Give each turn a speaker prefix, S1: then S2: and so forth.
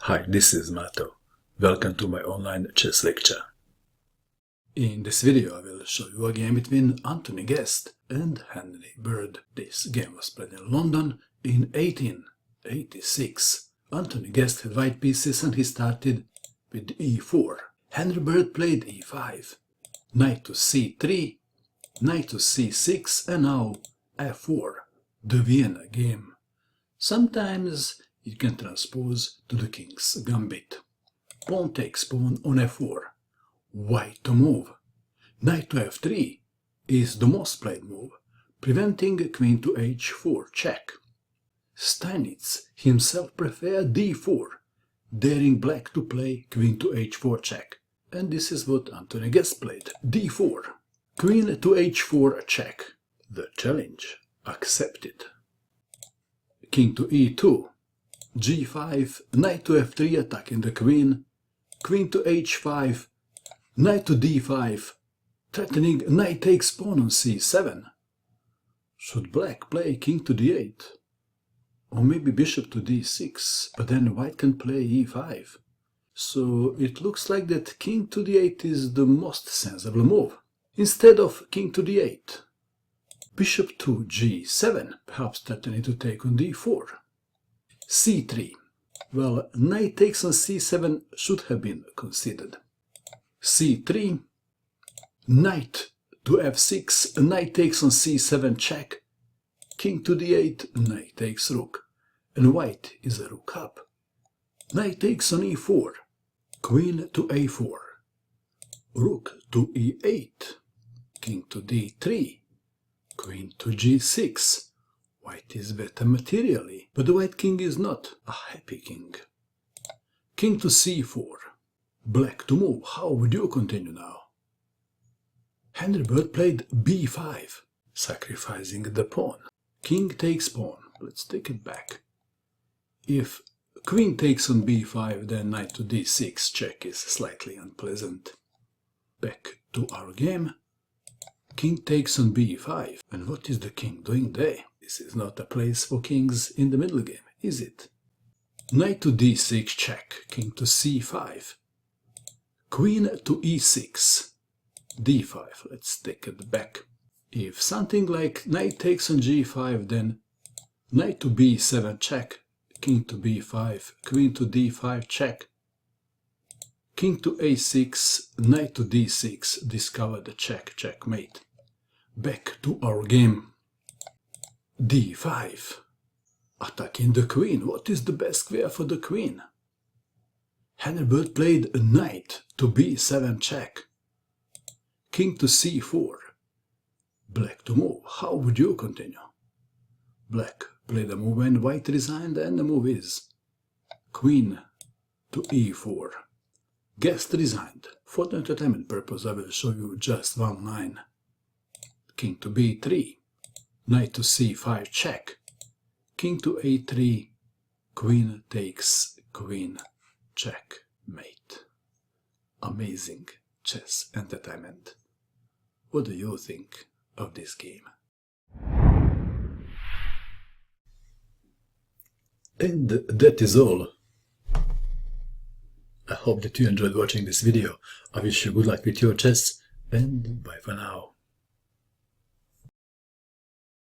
S1: Hi, this is Mato. Welcome to my online chess lecture. In this video I will show you a game between Antony Guest and Henry Bird. This game was played in London in 1886. Antony Guest had white pieces and he started with e4. Henry Bird played e5, knight to c3, knight to c6 and now f4, the Vienna game. Sometimes it can transpose to the king's gambit. Pawn takes pawn on f4. White to move. Knight to f3 is the most played move, preventing queen to h4 check. Steinitz himself preferred d4, daring black to play queen to h4 check. And this is what Antony Guest played, d4. Queen to h4 check. The challenge accepted. King to e2. g5, knight to f3 attacking the queen, queen to h5, knight to d5, threatening knight takes pawn on c7. Should black play king to d8? Or maybe bishop to d6, but then white can play e5. So it looks like that king to d8 is the most sensible move. Instead of king to d8, bishop to g7, perhaps threatening to take on d4. c3. Well, knight takes on c7 should have been considered. c3, knight to f6, knight takes on c7 check, king to d8, knight takes rook, and white is a rook up. Knight takes on e4, queen to a4, rook to e8, king to d3, queen to g6. White is better materially, but the white king is not a happy king. King to c4. Black to move. How would you continue now? Henry Bird played b5, sacrificing the pawn. King takes pawn. Let's take it back. If queen takes on b5, then knight to d6 check is slightly unpleasant. Back to our game. King takes on b5. And what is the king doing there? This is not a place for kings in the middle game, is it? Knight to d6 check, king to c5, queen to e6, d5, let's take it back. If something like knight takes on g5, then knight to b7 check, king to b5, queen to d5 check, king to a6, knight to d6, discover the check, checkmate. Back to our game. d5. Attacking the queen. What is the best square for the queen? Henry Bird played a knight to b7 check. King to c4. Black to move. How would you continue? Black played a move and white resigned, and the move is queen to e4. Guest resigned. For the entertainment purpose I will show you just one line. King to b3. Knight to c5 check, king to a3, queen takes queen, checkmate. Amazing chess entertainment. What do you think of this game? And that is all. I hope that you enjoyed watching this video. I wish you good luck with your chess, and bye for now.